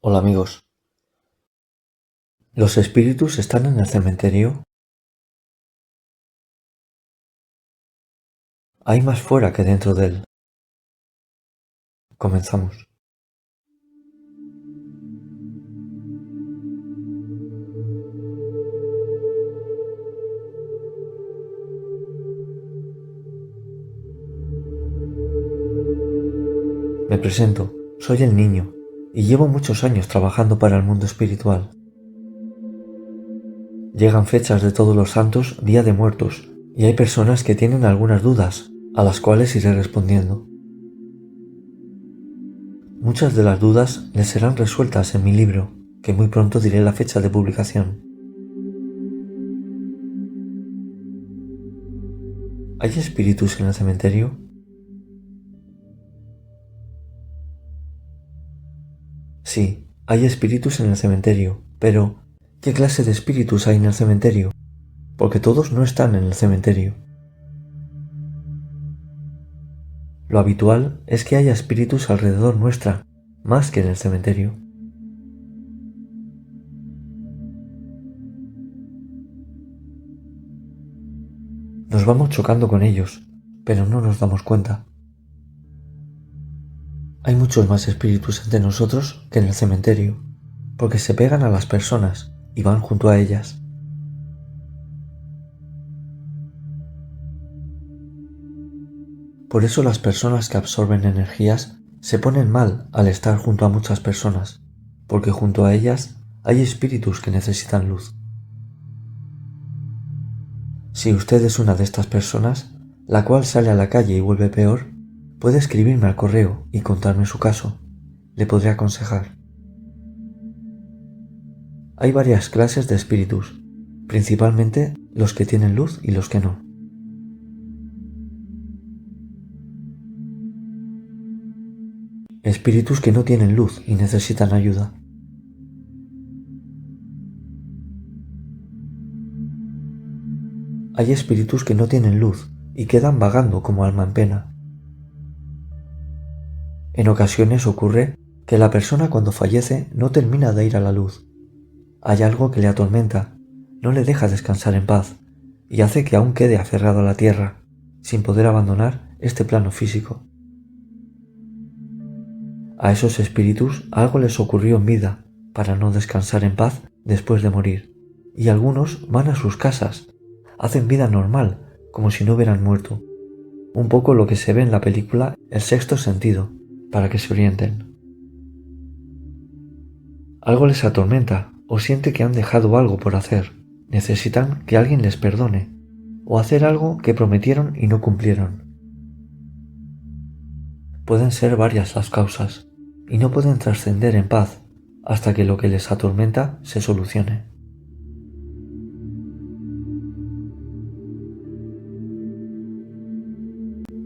Hola amigos, ¿los espíritus están en el cementerio? Hay más fuera que dentro de él. Comenzamos. Me presento, soy el niño y llevo muchos años trabajando para el mundo espiritual. Llegan fechas de todos los santos, Día de Muertos, y hay personas que tienen algunas dudas, a las cuales iré respondiendo. Muchas de las dudas les serán resueltas en mi libro, que muy pronto diré la fecha de publicación. ¿Hay espíritus en el cementerio? Sí, hay espíritus en el cementerio, pero ¿qué clase de espíritus hay en el cementerio? Porque todos no están en el cementerio. Lo habitual es que haya espíritus alrededor nuestra, más que en el cementerio. Nos vamos chocando con ellos, pero no nos damos cuenta. Hay muchos más espíritus entre nosotros que en el cementerio, porque se pegan a las personas y van junto a ellas. Por eso las personas que absorben energías se ponen mal al estar junto a muchas personas, porque junto a ellas hay espíritus que necesitan luz. Si usted es una de estas personas, la cual sale a la calle y vuelve peor, puede escribirme al correo y contarme su caso. Le podré aconsejar. Hay varias clases de espíritus, principalmente los que tienen luz y los que no. Espíritus que no tienen luz y necesitan ayuda. Hay espíritus que no tienen luz y quedan vagando como alma en pena. En ocasiones ocurre que la persona cuando fallece no termina de ir a la luz. Hay algo que le atormenta, no le deja descansar en paz y hace que aún quede aferrado a la tierra, sin poder abandonar este plano físico. A esos espíritus algo les ocurrió en vida para no descansar en paz después de morir, y algunos van a sus casas, hacen vida normal, como si no hubieran muerto. Un poco lo que se ve en la película El sexto sentido, para que se orienten. Algo les atormenta o siente que han dejado algo por hacer, necesitan que alguien les perdone, o hacer algo que prometieron y no cumplieron. Pueden ser varias las causas, y no pueden trascender en paz hasta que lo que les atormenta se solucione.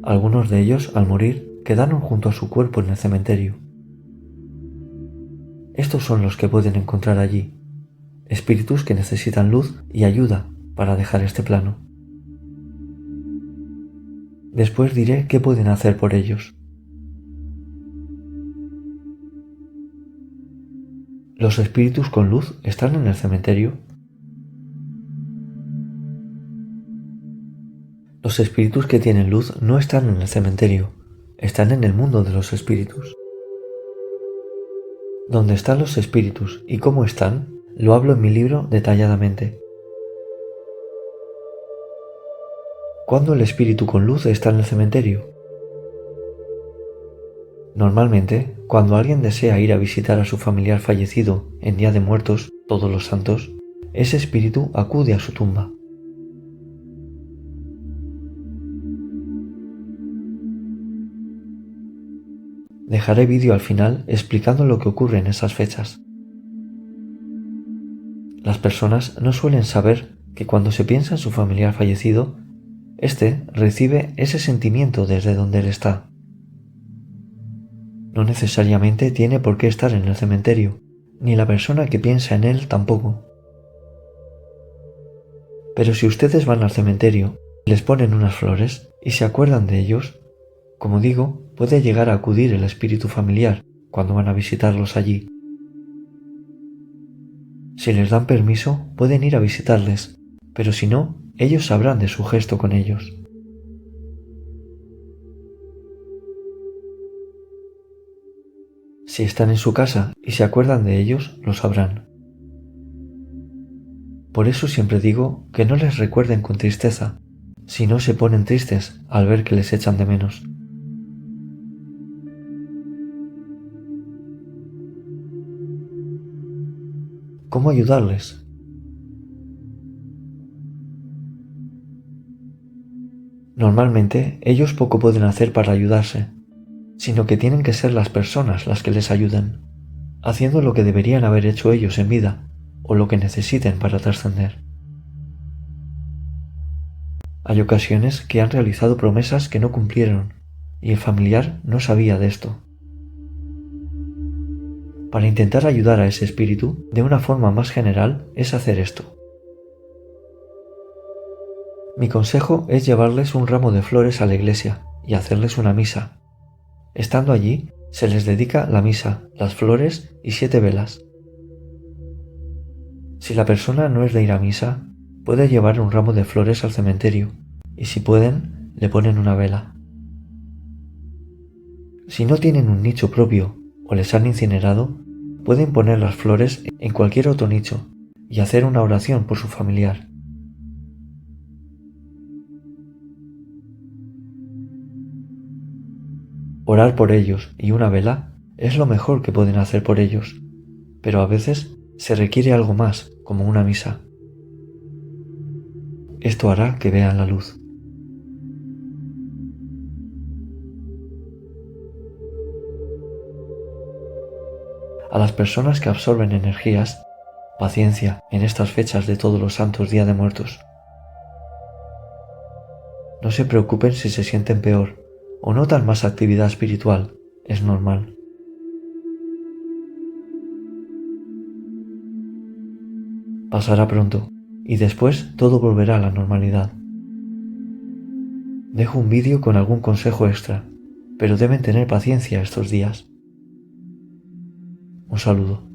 Algunos de ellos, al morir, quedaron junto a su cuerpo en el cementerio. Estos son los que pueden encontrar allí, espíritus que necesitan luz y ayuda para dejar este plano. Después diré qué pueden hacer por ellos. ¿Los espíritus con luz están en el cementerio? Los espíritus que tienen luz no están en el cementerio, están en el mundo de los espíritus. ¿Dónde están los espíritus y cómo están? Lo hablo en mi libro detalladamente. ¿Cuándo el espíritu con luz está en el cementerio? Normalmente, cuando alguien desea ir a visitar a su familiar fallecido en Día de Muertos, Todos los Santos, ese espíritu acude a su tumba. Dejaré vídeo al final explicando lo que ocurre en esas fechas. Las personas no suelen saber que cuando se piensa en su familiar fallecido, éste recibe ese sentimiento desde donde él está. No necesariamente tiene por qué estar en el cementerio, ni la persona que piensa en él tampoco. Pero si ustedes van al cementerio, les ponen unas flores y se acuerdan de ellos, como digo, puede llegar a acudir el espíritu familiar cuando van a visitarlos allí. Si les dan permiso, pueden ir a visitarles, pero si no, ellos sabrán de su gesto con ellos. Si están en su casa y se acuerdan de ellos, lo sabrán. Por eso siempre digo que no les recuerden con tristeza, si no se ponen tristes al ver que les echan de menos. ¿Cómo ayudarles? Normalmente ellos poco pueden hacer para ayudarse, sino que tienen que ser las personas las que les ayuden, haciendo lo que deberían haber hecho ellos en vida o lo que necesiten para trascender. Hay ocasiones que han realizado promesas que no cumplieron y el familiar no sabía de esto. Para intentar ayudar a ese espíritu de una forma más general es hacer esto. Mi consejo es llevarles un ramo de flores a la iglesia y hacerles una misa. Estando allí, se les dedica la misa, las flores y 7 velas. Si la persona no es de ir a misa, puede llevar un ramo de flores al cementerio y si pueden, le ponen una vela. Si no tienen un nicho propio o les han incinerado, pueden poner las flores en cualquier otro nicho y hacer una oración por su familiar. Orar por ellos y una vela es lo mejor que pueden hacer por ellos, pero a veces se requiere algo más, como una misa. Esto hará que vean la luz. A las personas que absorben energías, paciencia en estas fechas de Todos los Santos Día de Muertos. No se preocupen si se sienten peor o notan más actividad espiritual, es normal. Pasará pronto y después todo volverá a la normalidad. Dejo un vídeo con algún consejo extra, pero deben tener paciencia estos días. Un saludo.